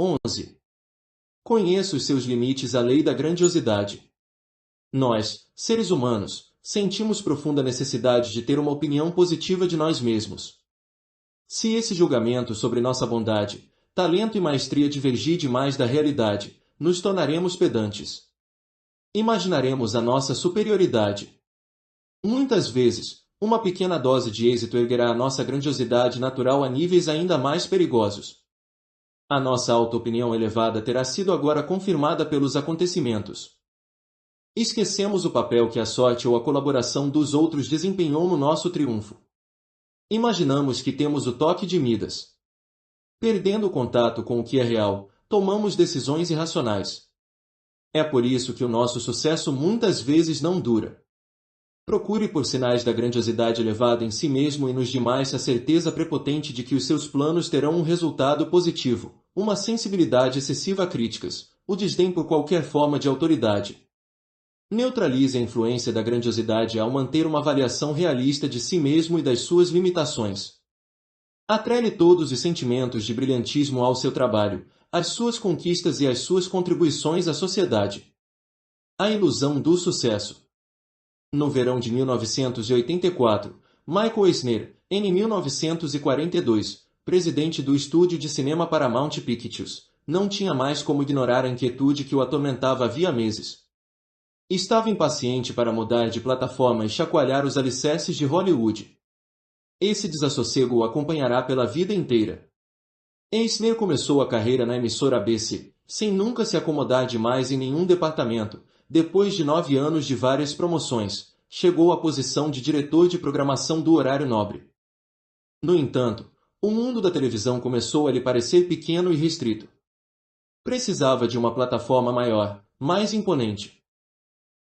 11. Conheça os seus limites. A lei da grandiosidade. Nós, seres humanos, sentimos profunda necessidade de ter uma opinião positiva de nós mesmos. Se esse julgamento sobre nossa bondade, talento e maestria divergir demais da realidade, nos tornaremos pedantes. Imaginaremos a nossa superioridade. Muitas vezes, uma pequena dose de êxito erguerá a nossa grandiosidade natural a níveis ainda mais perigosos. A nossa auto-opinião elevada terá sido agora confirmada pelos acontecimentos. Esquecemos o papel que a sorte ou a colaboração dos outros desempenhou no nosso triunfo. Imaginamos que temos o toque de Midas. Perdendo o contato com o que é real, tomamos decisões irracionais. É por isso que o nosso sucesso muitas vezes não dura. Procure por sinais da grandiosidade elevada em si mesmo e nos demais a certeza prepotente de que os seus planos terão um resultado positivo, uma sensibilidade excessiva a críticas, o desdém por qualquer forma de autoridade. Neutralize a influência da grandiosidade ao manter uma avaliação realista de si mesmo e das suas limitações. Atrele todos os sentimentos de brilhantismo ao seu trabalho, às suas conquistas e às suas contribuições à sociedade. A ilusão do sucesso. No verão de 1984, Michael Eisner, em 1942, presidente do estúdio de cinema Paramount Pictures, não tinha mais como ignorar a inquietude que o atormentava havia meses. Estava impaciente para mudar de plataforma e chacoalhar os alicerces de Hollywood. Esse desassossego o acompanhará pela vida inteira. Eisner começou a carreira na emissora ABC, sem nunca se acomodar demais em nenhum departamento. Depois de 9 anos de várias promoções, chegou à posição de diretor de programação do horário nobre. No entanto, o mundo da televisão começou a lhe parecer pequeno e restrito. Precisava de uma plataforma maior, mais imponente.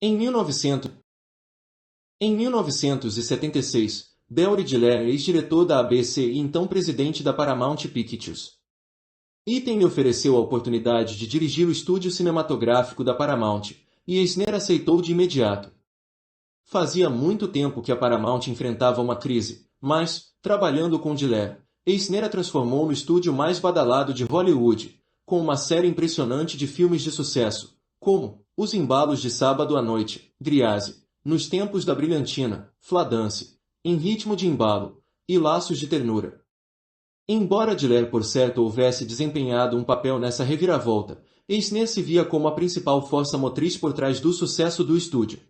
Em 1976, Belry Diller, ex-diretor da ABC e então presidente da Paramount Pictures, Item lhe ofereceu a oportunidade de dirigir o estúdio cinematográfico da Paramount, e Eisner aceitou de imediato. Fazia muito tempo que a Paramount enfrentava uma crise, mas, trabalhando com Diller, Eisner a transformou no estúdio mais badalado de Hollywood, com uma série impressionante de filmes de sucesso, como Os Embalos de Sábado à Noite, Griase, Nos Tempos da Brilhantina, Fladance, Em Ritmo de Embalo, e Laços de Ternura. Embora Diller por certo houvesse desempenhado um papel nessa reviravolta, Eisner se via como a principal força motriz por trás do sucesso do estúdio.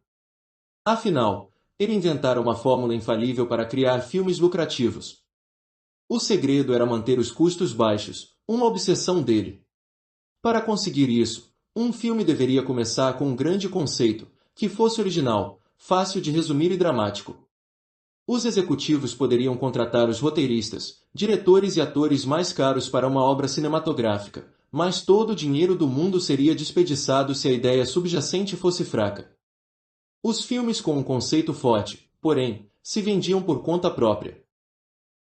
Afinal, ele inventara uma fórmula infalível para criar filmes lucrativos. O segredo era manter os custos baixos, uma obsessão dele. Para conseguir isso, um filme deveria começar com um grande conceito, que fosse original, fácil de resumir e dramático. Os executivos poderiam contratar os roteiristas, diretores e atores mais caros para uma obra cinematográfica, mas todo o dinheiro do mundo seria desperdiçado se a ideia subjacente fosse fraca. Os filmes com um conceito forte, porém, se vendiam por conta própria.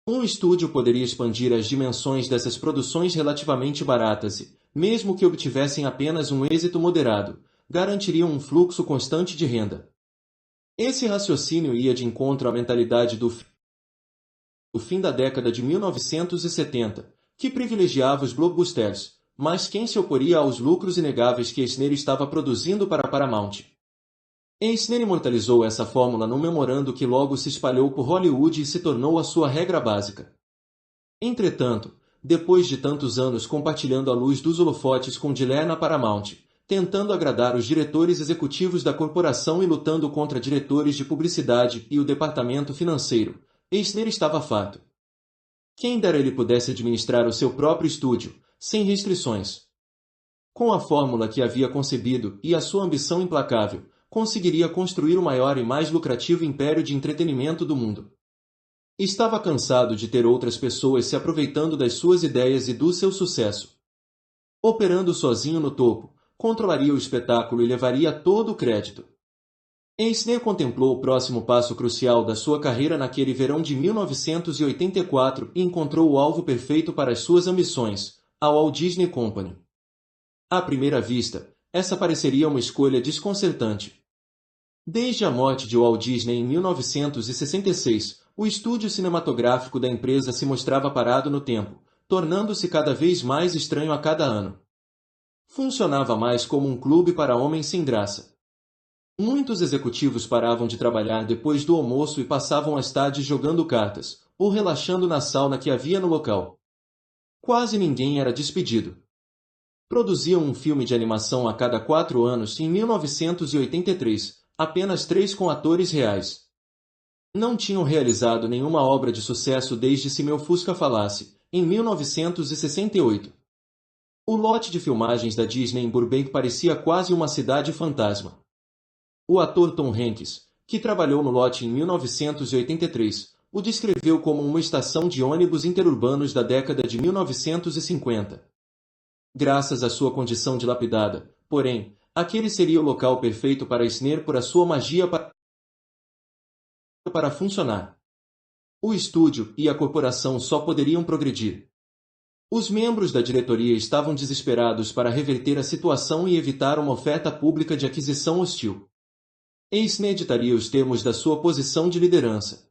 Um estúdio poderia expandir as dimensões dessas produções relativamente baratas e, mesmo que obtivessem apenas um êxito moderado, garantiriam um fluxo constante de renda. Esse raciocínio ia de encontro à mentalidade do fim da década de 1970, que privilegiava os blockbusters, mas quem se oporia aos lucros inegáveis que Eisner estava produzindo para a Paramount. Eisner imortalizou essa fórmula num memorando que logo se espalhou por Hollywood e se tornou a sua regra básica. Entretanto, depois de tantos anos compartilhando a luz dos holofotes com Diller na Paramount, tentando agradar os diretores executivos da corporação e lutando contra diretores de publicidade e o departamento financeiro, Eisner estava farto. Quem dera ele pudesse administrar o seu próprio estúdio, sem restrições. Com a fórmula que havia concebido e a sua ambição implacável, conseguiria construir o maior e mais lucrativo império de entretenimento do mundo. Estava cansado de ter outras pessoas se aproveitando das suas ideias e do seu sucesso. Operando sozinho no topo, controlaria o espetáculo e levaria todo o crédito. Eisner contemplou o próximo passo crucial da sua carreira naquele verão de 1984 e encontrou o alvo perfeito para as suas ambições, a Walt Disney Company. À primeira vista, essa pareceria uma escolha desconcertante. Desde a morte de Walt Disney em 1966, o estúdio cinematográfico da empresa se mostrava parado no tempo, tornando-se cada vez mais estranho a cada ano. Funcionava mais como um clube para homens sem graça. Muitos executivos paravam de trabalhar depois do almoço e passavam as tardes jogando cartas, ou relaxando na sauna que havia no local. Quase ninguém era despedido. Produziam um filme de animação a cada 4 anos e em 1983, apenas 3 com atores reais. Não tinham realizado nenhuma obra de sucesso desde Se Meu Fusca Falasse, em 1968. O lote de filmagens da Disney em Burbank parecia quase uma cidade fantasma. O ator Tom Hanks, que trabalhou no lote em 1983, o descreveu como uma estação de ônibus interurbanos da década de 1950. Graças à sua condição dilapidada, porém, aquele seria o local perfeito para Eisner por a sua magia para funcionar. O estúdio e a corporação só poderiam progredir. Os membros da diretoria estavam desesperados para reverter a situação e evitar uma oferta pública de aquisição hostil. Eisner ditaria os termos da sua posição de liderança.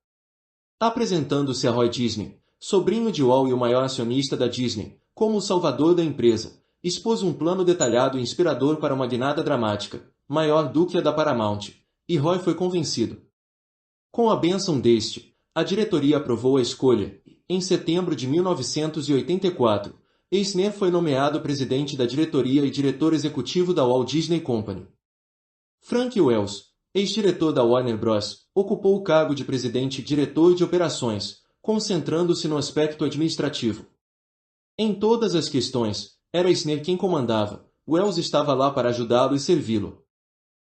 Apresentando-se a Roy Disney, sobrinho de Walt e o maior acionista da Disney, como o salvador da empresa, expôs um plano detalhado e inspirador para uma guinada dramática, maior do que a da Paramount, e Roy foi convencido. Com a bênção deste, a diretoria aprovou a escolha, e, em setembro de 1984, Eisner foi nomeado presidente da diretoria e diretor executivo da Walt Disney Company. Frank Wells, ex-diretor da Warner Bros., ocupou o cargo de presidente e diretor de operações, concentrando-se no aspecto administrativo. Em todas as questões, era Eisner quem comandava, Wells estava lá para ajudá-lo e servi-lo.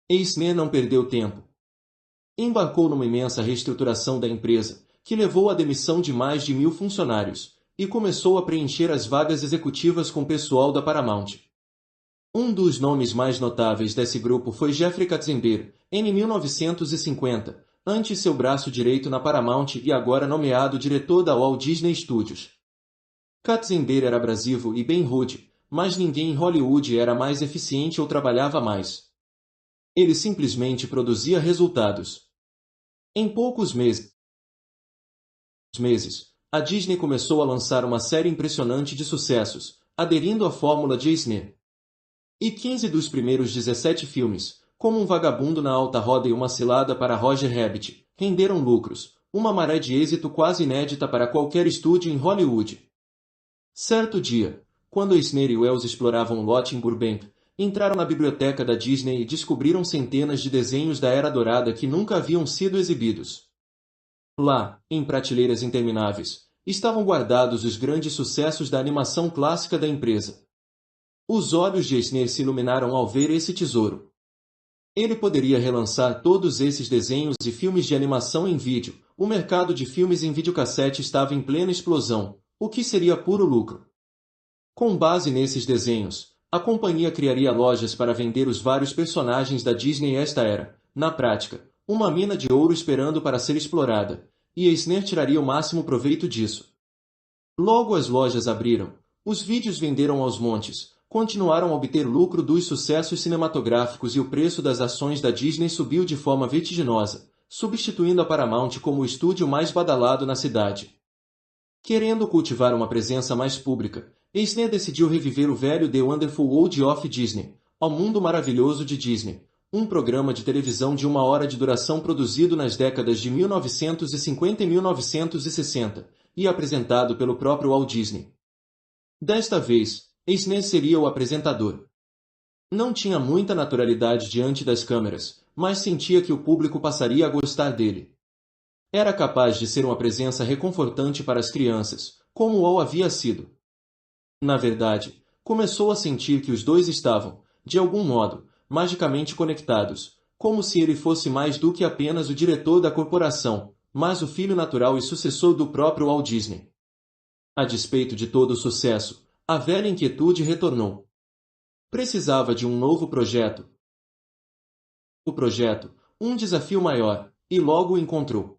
Eisner não perdeu tempo. Embarcou numa imensa reestruturação da empresa, que levou à demissão de mais de 1.000 funcionários, e começou a preencher as vagas executivas com pessoal da Paramount. Um dos nomes mais notáveis desse grupo foi Jeffrey Katzenberg, em 1950, antes seu braço direito na Paramount e agora nomeado diretor da Walt Disney Studios. Katzenberg era abrasivo e bem rude, mas ninguém em Hollywood era mais eficiente ou trabalhava mais. Ele simplesmente produzia resultados. Em poucos meses, a Disney começou a lançar uma série impressionante de sucessos, aderindo à fórmula de Eisner. E 15 dos primeiros 17 filmes, como Um Vagabundo na Alta Roda e Uma Cilada para Roger Rabbit, renderam lucros, uma maré de êxito quase inédita para qualquer estúdio em Hollywood. Certo dia, quando Eisner e Wells exploravam o lote em Burbank, entraram na biblioteca da Disney e descobriram centenas de desenhos da Era Dourada que nunca haviam sido exibidos. Lá, em prateleiras intermináveis, estavam guardados os grandes sucessos da animação clássica da empresa. Os olhos de Eisner se iluminaram ao ver esse tesouro. Ele poderia relançar todos esses desenhos e filmes de animação em vídeo. O mercado de filmes em videocassete estava em plena explosão, o que seria puro lucro. Com base nesses desenhos, a companhia criaria lojas para vender os vários personagens da Disney. Esta era, na prática, uma mina de ouro esperando para ser explorada, e Eisner tiraria o máximo proveito disso. Logo as lojas abriram, os vídeos venderam aos montes, continuaram a obter lucro dos sucessos cinematográficos e o preço das ações da Disney subiu de forma vertiginosa, substituindo a Paramount como o estúdio mais badalado na cidade. Querendo cultivar uma presença mais pública, Eisner decidiu reviver o velho The Wonderful World of Disney, O Mundo Maravilhoso de Disney, um programa de televisão de 1 hora de duração produzido nas décadas de 1950 e 1960, e apresentado pelo próprio Walt Disney. Desta vez, Eisner seria o apresentador. Não tinha muita naturalidade diante das câmeras, mas sentia que o público passaria a gostar dele. Era capaz de ser uma presença reconfortante para as crianças, como Walt havia sido. Na verdade, começou a sentir que os dois estavam, de algum modo, magicamente conectados, como se ele fosse mais do que apenas o diretor da corporação, mas o filho natural e sucessor do próprio Walt Disney. A despeito de todo o sucesso, a velha inquietude retornou. Precisava de um novo projeto. Um desafio maior, e logo o encontrou.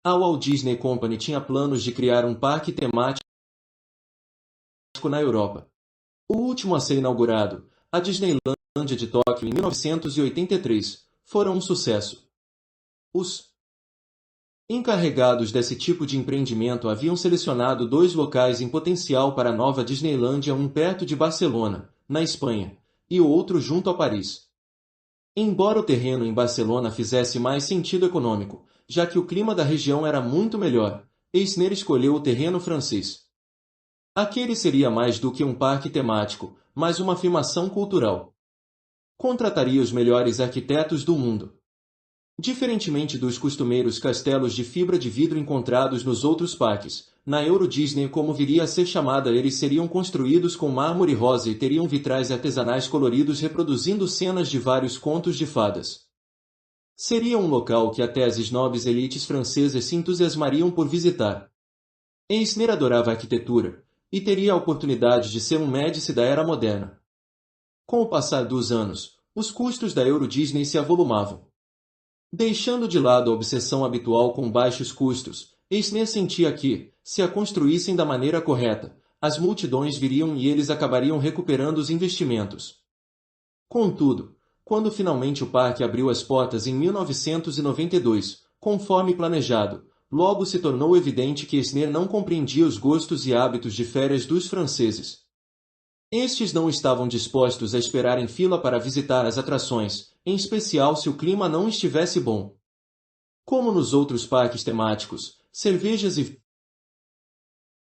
A Walt Disney Company tinha planos de criar um parque temático na Europa. O último a ser inaugurado, a Disneylândia de Tóquio em 1983, fora um sucesso. Os Encarregados desse tipo de empreendimento haviam selecionado 2 locais em potencial para a nova Disneylândia, um perto de Barcelona, na Espanha, e o outro junto a Paris. Embora o terreno em Barcelona fizesse mais sentido econômico, já que o clima da região era muito melhor, Eisner escolheu o terreno francês. Aquele seria mais do que um parque temático, mas uma afirmação cultural. Contrataria os melhores arquitetos do mundo. Diferentemente dos costumeiros castelos de fibra de vidro encontrados nos outros parques, na Euro Disney, como viria a ser chamada, eles seriam construídos com mármore rosa e teriam vitrais artesanais coloridos reproduzindo cenas de vários contos de fadas. Seria um local que até as nobres elites francesas se entusiasmariam por visitar. Eisner adorava a arquitetura, e teria a oportunidade de ser um Médici da era moderna. Com o passar dos anos, os custos da Euro Disney se avolumavam. Deixando de lado a obsessão habitual com baixos custos, Eisner sentia que, se a construíssem da maneira correta, as multidões viriam e eles acabariam recuperando os investimentos. Contudo, quando finalmente o parque abriu as portas em 1992, conforme planejado, logo se tornou evidente que Eisner não compreendia os gostos e hábitos de férias dos franceses. Estes não estavam dispostos a esperar em fila para visitar as atrações, em especial se o clima não estivesse bom. Como nos outros parques temáticos, cervejas e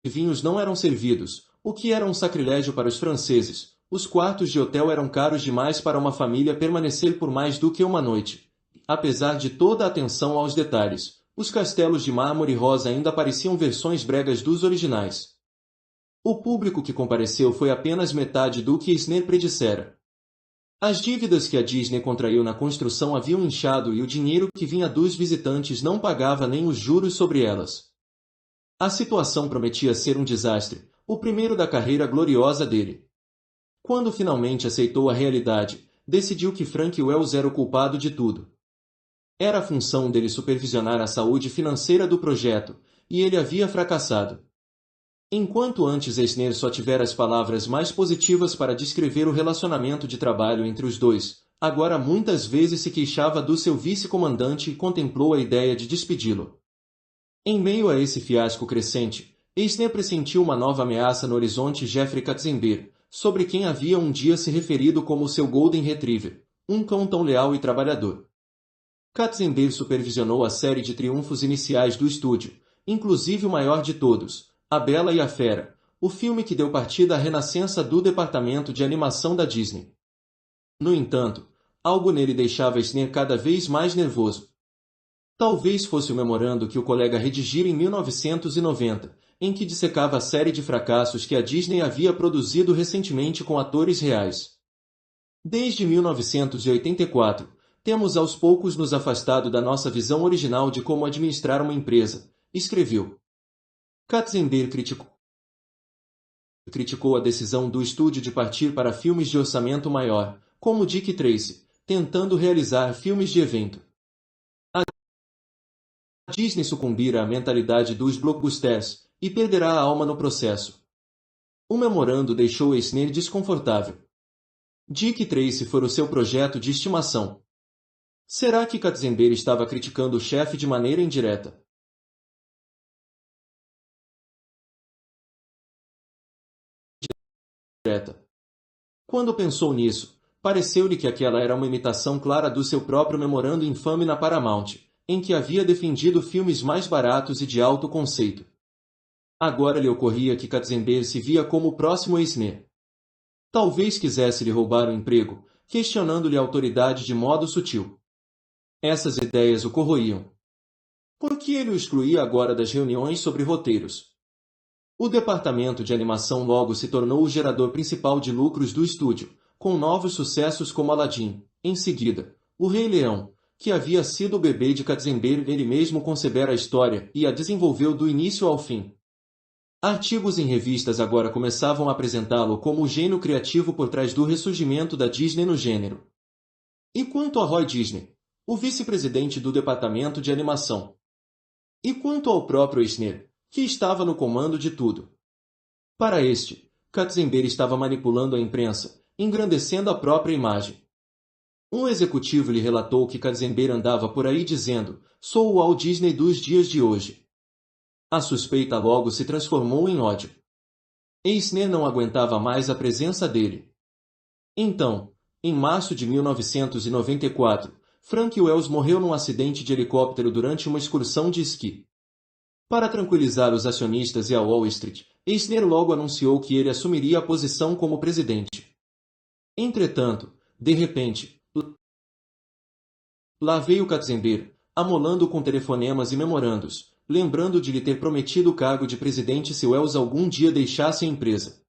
vinhos não eram servidos, o que era um sacrilégio para os franceses. Os quartos de hotel eram caros demais para uma família permanecer por mais do que uma noite. Apesar de toda a atenção aos detalhes, os castelos de mármore rosa ainda pareciam versões bregas dos originais. O público que compareceu foi apenas metade do que Eisner predissera. As dívidas que a Disney contraiu na construção haviam inchado e o dinheiro que vinha dos visitantes não pagava nem os juros sobre elas. A situação prometia ser um desastre, o primeiro da carreira gloriosa dele. Quando finalmente aceitou a realidade, decidiu que Frank Wells era o culpado de tudo. Era a função dele supervisionar a saúde financeira do projeto, e ele havia fracassado. Enquanto antes Eisner só tivera as palavras mais positivas para descrever o relacionamento de trabalho entre os dois, agora muitas vezes se queixava do seu vice-comandante e contemplou a ideia de despedi-lo. Em meio a esse fiasco crescente, Eisner pressentiu uma nova ameaça no horizonte: Jeffrey Katzenberg, sobre quem havia um dia se referido como seu Golden Retriever, um cão tão leal e trabalhador. Katzenberg supervisionou a série de triunfos iniciais do estúdio, inclusive o maior de todos, A Bela e a Fera, o filme que deu partida à renascença do departamento de animação da Disney. No entanto, algo nele deixava Eisner cada vez mais nervoso. Talvez fosse o memorando que o colega redigira em 1990, em que dissecava a série de fracassos que a Disney havia produzido recentemente com atores reais. Desde 1984, temos aos poucos nos afastado da nossa visão original de como administrar uma empresa, escreveu. Katzenberg criticou a decisão do estúdio de partir para filmes de orçamento maior, como Dick Tracy, tentando realizar filmes de evento. A Disney sucumbirá à mentalidade dos blockbusters e perderá a alma no processo. O memorando deixou Eisner desconfortável. Dick Tracy fora o seu projeto de estimação. Será que Katzenberg estava criticando o chefe de maneira indireta? Quando pensou nisso, pareceu-lhe que aquela era uma imitação clara do seu próprio memorando infame na Paramount, em que havia defendido filmes mais baratos e de alto conceito. Agora lhe ocorria que Katzenberg se via como o próximo Eisner. Talvez quisesse lhe roubar o emprego, questionando-lhe a autoridade de modo sutil. Essas ideias o corroíam. Por que ele o excluía agora das reuniões sobre roteiros? O departamento de animação logo se tornou o gerador principal de lucros do estúdio, com novos sucessos como Aladdin, em seguida, O Rei Leão, que havia sido o bebê de Katzenberg. Ele mesmo concebera a história e a desenvolveu do início ao fim. Artigos em revistas agora começavam a apresentá-lo como o gênio criativo por trás do ressurgimento da Disney no gênero. E quanto a Roy Disney, o vice-presidente do departamento de animação? E quanto ao próprio Eisner, que estava no comando de tudo? Para este, Katzenberg estava manipulando a imprensa, engrandecendo a própria imagem. Um executivo lhe relatou que Katzenberg andava por aí dizendo: Sou o Walt Disney dos dias de hoje. A suspeita logo se transformou em ódio. Eisner não aguentava mais a presença dele. Então, em março de 1994, Frank Wells morreu num acidente de helicóptero durante uma excursão de esqui. Para tranquilizar os acionistas e a Wall Street, Eisner logo anunciou que ele assumiria a posição como presidente. Entretanto, de repente, lá veio Katzenberg, amolando com telefonemas e memorandos, lembrando de lhe ter prometido o cargo de presidente se Wells algum dia deixasse a empresa.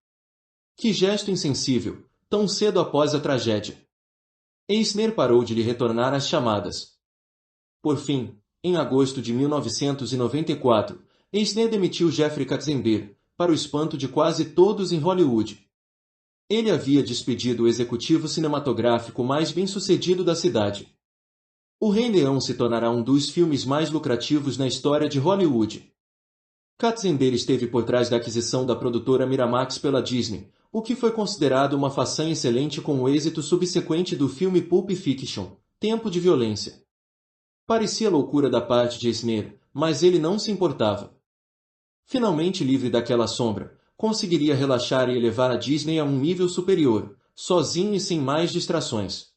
Que gesto insensível, tão cedo após a tragédia. Eisner parou de lhe retornar as chamadas. Por fim, em agosto de 1994, Eisner demitiu Jeffrey Katzenberg, para o espanto de quase todos em Hollywood. Ele havia despedido o executivo cinematográfico mais bem-sucedido da cidade. O Rei Leão se tornará um dos filmes mais lucrativos na história de Hollywood. Katzenberg esteve por trás da aquisição da produtora Miramax pela Disney, o que foi considerado uma façanha excelente com o êxito subsequente do filme Pulp Fiction, Tempo de Violência. Parecia loucura da parte de Eisner, mas ele não se importava. Finalmente livre daquela sombra, conseguiria relaxar e elevar a Disney a um nível superior, sozinho e sem mais distrações.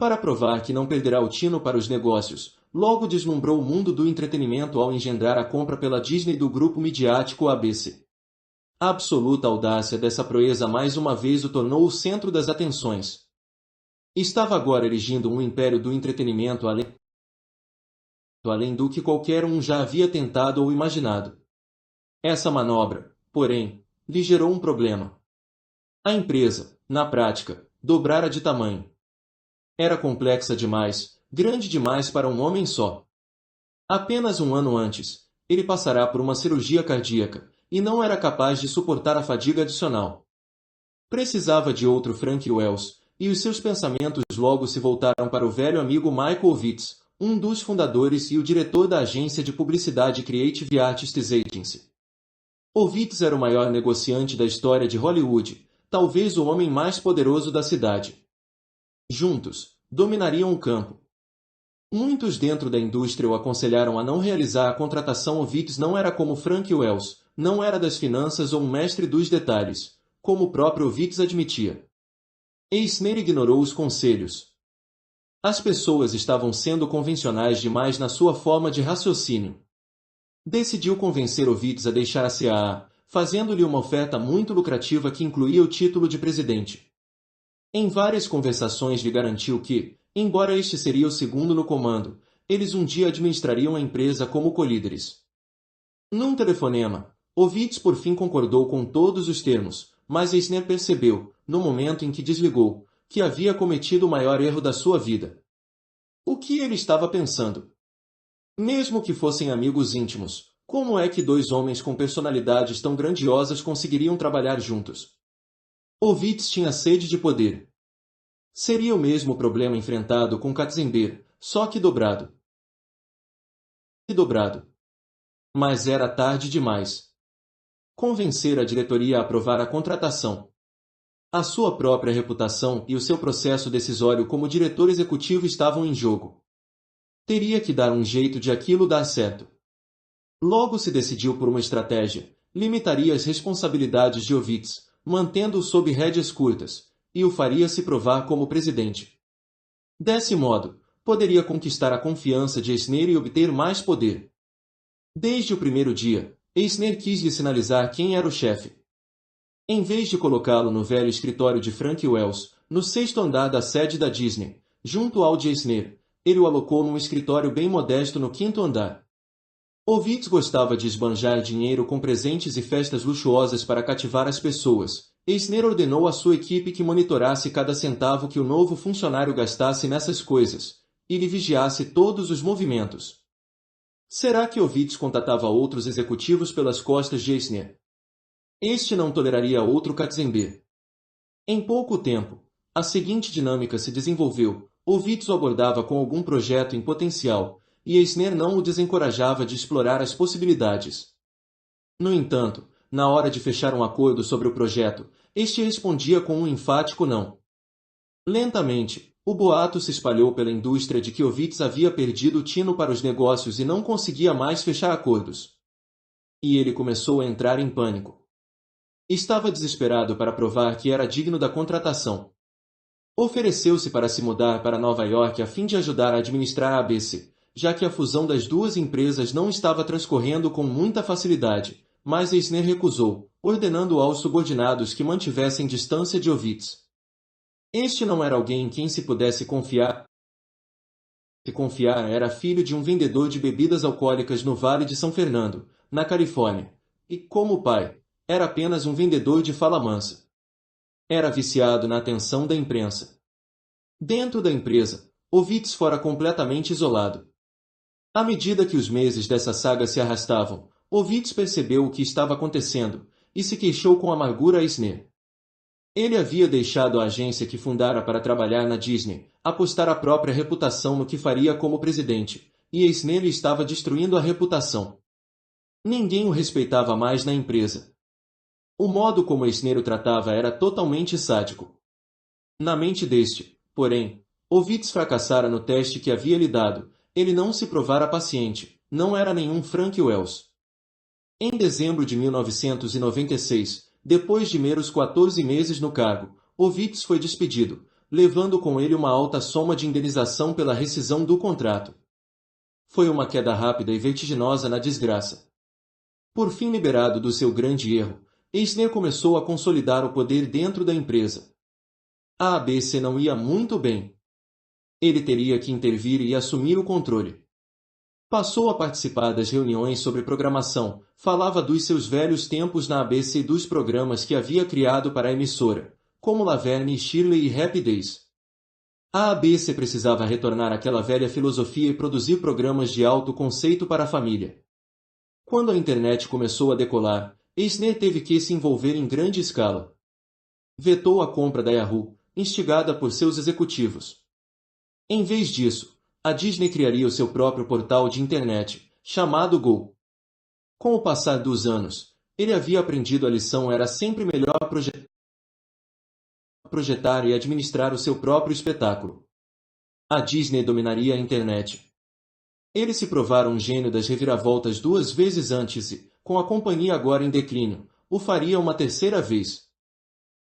Para provar que não perderá o tino para os negócios, logo deslumbrou o mundo do entretenimento ao engendrar a compra pela Disney do grupo midiático ABC. A absoluta audácia dessa proeza mais uma vez o tornou o centro das atenções. Estava agora erigindo um império do entretenimento além do que qualquer um já havia tentado ou imaginado. Essa manobra, porém, lhe gerou um problema. A empresa, na prática, dobrara de tamanho. Era complexa demais, grande demais para um homem só. Apenas um ano antes, ele passará por uma cirurgia cardíaca, e não era capaz de suportar a fadiga adicional. Precisava de outro Frank Wells, e os seus pensamentos logo se voltaram para o velho amigo Michael Ovitz, um dos fundadores e o diretor da agência de publicidade Creative Artists Agency. Ovitz era o maior negociante da história de Hollywood, talvez o homem mais poderoso da cidade. Juntos, dominariam o campo. Muitos dentro da indústria o aconselharam a não realizar a contratação. Ovitz não era como Frank Wells, não era das finanças ou um mestre dos detalhes, como o próprio Ovitz admitia. Eisner ignorou os conselhos. As pessoas estavam sendo convencionais demais na sua forma de raciocínio. Decidiu convencer Ovitz a deixar a CAA, fazendo-lhe uma oferta muito lucrativa que incluía o título de presidente. Em várias conversações lhe garantiu que, embora este seria o segundo no comando, eles um dia administrariam a empresa como colíderes. Num telefonema, Ovitz por fim concordou com todos os termos, mas Eisner percebeu, no momento em que desligou, que havia cometido o maior erro da sua vida. O que ele estava pensando? Mesmo que fossem amigos íntimos, como é que dois homens com personalidades tão grandiosas conseguiriam trabalhar juntos? Ovitz tinha sede de poder. Seria o mesmo problema enfrentado com Katzenberg, só que dobrado. Mas era tarde demais. Convencer a diretoria a aprovar a contratação. A sua própria reputação e o seu processo decisório como diretor executivo estavam em jogo. Teria que dar um jeito de aquilo dar certo. Logo se decidiu por uma estratégia: limitaria as responsabilidades de Ovitz, mantendo-o sob rédeas curtas, e o faria se provar como presidente. Desse modo, poderia conquistar a confiança de Eisner e obter mais poder. Desde o primeiro dia, Eisner quis lhe sinalizar quem era o chefe. Em vez de colocá-lo no velho escritório de Frank Wells, no sexto andar da sede da Disney, junto ao de Eisner, ele o alocou num escritório bem modesto no quinto andar. Ovitz gostava de esbanjar dinheiro com presentes e festas luxuosas para cativar as pessoas. Eisner ordenou à sua equipe que monitorasse cada centavo que o novo funcionário gastasse nessas coisas, e lhe vigiasse todos os movimentos. Será que Ovitz contatava outros executivos pelas costas de Eisner? Este não toleraria outro Katzenberg. Em pouco tempo, a seguinte dinâmica se desenvolveu: Ovitz o abordava com algum projeto em potencial, e Eisner não o desencorajava de explorar as possibilidades. No entanto, na hora de fechar um acordo sobre o projeto, este respondia com um enfático não. Lentamente, o boato se espalhou pela indústria de que Ovitz havia perdido o tino para os negócios e não conseguia mais fechar acordos. E ele começou a entrar em pânico. Estava desesperado para provar que era digno da contratação. Ofereceu-se para se mudar para Nova York a fim de ajudar a administrar a ABC, já que a fusão das duas empresas não estava transcorrendo com muita facilidade, mas Eisner recusou, ordenando aos subordinados que mantivessem distância de Ovitz. Este não era alguém em quem se pudesse confiar. Era filho de um vendedor de bebidas alcoólicas no Vale de São Fernando, na Califórnia, e, como o pai, era apenas um vendedor de fala mansa. Era viciado na atenção da imprensa. Dentro da empresa, Ovitz fora completamente isolado. À medida que os meses dessa saga se arrastavam, Ovitz percebeu o que estava acontecendo, e se queixou com amargura a Eisner. Ele havia deixado a agência que fundara para trabalhar na Disney, apostar a própria reputação no que faria como presidente, e Eisner lhe estava destruindo a reputação. Ninguém o respeitava mais na empresa. O modo como Eisner o tratava era totalmente sádico. Na mente deste, porém, Ovitz fracassara no teste que havia lhe dado, ele não se provara paciente, não era nenhum Frank Wells. Em dezembro de 1996, depois de meros 14 meses no cargo, Ovitz foi despedido, levando com ele uma alta soma de indenização pela rescisão do contrato. Foi uma queda rápida e vertiginosa na desgraça. Por fim liberado do seu grande erro, Eisner começou a consolidar o poder dentro da empresa. A ABC não ia muito bem. Ele teria que intervir e assumir o controle. Passou a participar das reuniões sobre programação, falava dos seus velhos tempos na ABC e dos programas que havia criado para a emissora, como Laverne e Shirley e Happy Days. A ABC precisava retornar àquela velha filosofia e produzir programas de alto conceito para a família. Quando a internet começou a decolar, Eisner teve que se envolver em grande escala. Vetou a compra da Yahoo, instigada por seus executivos. Em vez disso, a Disney criaria o seu próprio portal de internet, chamado Go. Com o passar dos anos, ele havia aprendido a lição: era sempre melhor projetar e administrar o seu próprio espetáculo. A Disney dominaria a internet. Ele se provara um gênio das reviravoltas 2 vezes antes e, com a companhia agora em declínio, o faria uma terceira vez.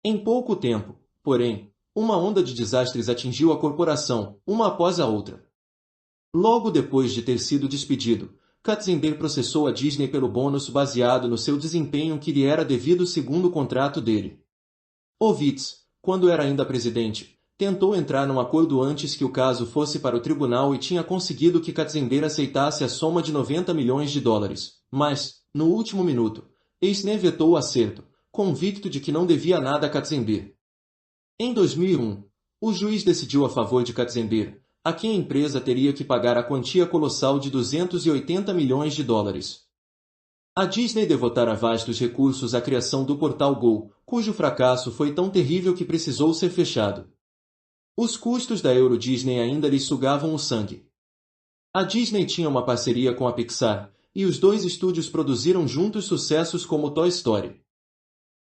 Em pouco tempo, porém, uma onda de desastres atingiu a corporação, uma após a outra. Logo depois de ter sido despedido, Katzenberg processou a Disney pelo bônus baseado no seu desempenho que lhe era devido segundo o contrato dele. Ovitz, quando era ainda presidente, tentou entrar num acordo antes que o caso fosse para o tribunal e tinha conseguido que Katzenberg aceitasse a soma de 90 milhões de dólares, mas, no último minuto, Eisner vetou o acerto, convicto de que não devia nada a Katzenberg. Em 2001, o juiz decidiu a favor de Katzenberg, a quem a empresa teria que pagar a quantia colossal de 280 milhões de dólares. A Disney devotara vastos recursos à criação do portal Go, cujo fracasso foi tão terrível que precisou ser fechado. Os custos da Euro Disney ainda lhe sugavam o sangue. A Disney tinha uma parceria com a Pixar, e os dois estúdios produziram juntos sucessos como Toy Story.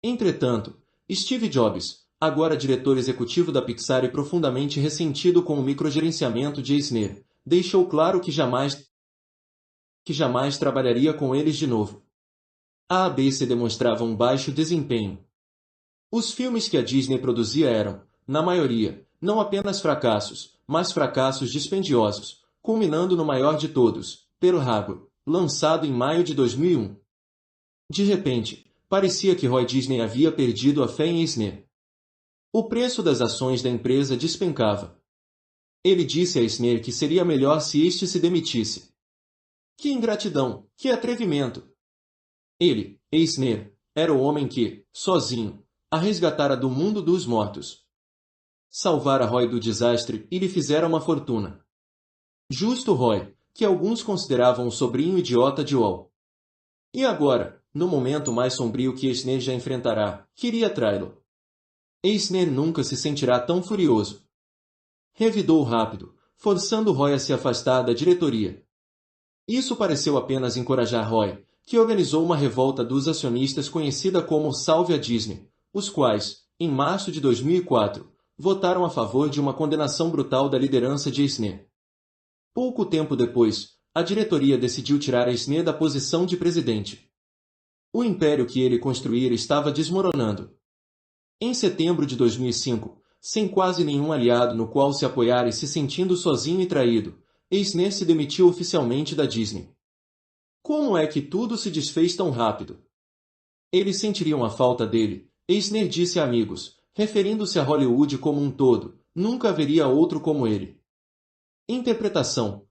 Entretanto, Steve Jobs, agora diretor executivo da Pixar e profundamente ressentido com o microgerenciamento de Eisner, deixou claro que jamais trabalharia com eles de novo. A ABC demonstrava um baixo desempenho. Os filmes que a Disney produzia eram, na maioria, não apenas fracassos, mas fracassos dispendiosos, culminando no maior de todos, Pearl Harbor, lançado em maio de 2001. De repente, parecia que Roy Disney havia perdido a fé em Eisner. O preço das ações da empresa despencava. Ele disse a Eisner que seria melhor se este se demitisse. Que ingratidão, que atrevimento! Ele, Eisner, era o homem que, sozinho, a resgatara do mundo dos mortos. Salvara Roy do desastre e lhe fizera uma fortuna. Justo Roy, que alguns consideravam o sobrinho idiota de Wall. E agora, no momento mais sombrio que Eisner já enfrentará, queria traí-lo. Eisner nunca se sentirá tão furioso. Revidou rápido, forçando Roy a se afastar da diretoria. Isso pareceu apenas encorajar Roy, que organizou uma revolta dos acionistas conhecida como Salve a Disney, os quais, em março de 2004, votaram a favor de uma condenação brutal da liderança de Eisner. Pouco tempo depois, a diretoria decidiu tirar Eisner da posição de presidente. O império que ele construíra estava desmoronando. Em setembro de 2005, sem quase nenhum aliado no qual se apoiar e se sentindo sozinho e traído, Eisner se demitiu oficialmente da Disney. Como é que tudo se desfez tão rápido? Eles sentiriam a falta dele, Eisner disse a amigos, referindo-se a Hollywood como um todo, nunca haveria outro como ele. Interpretação: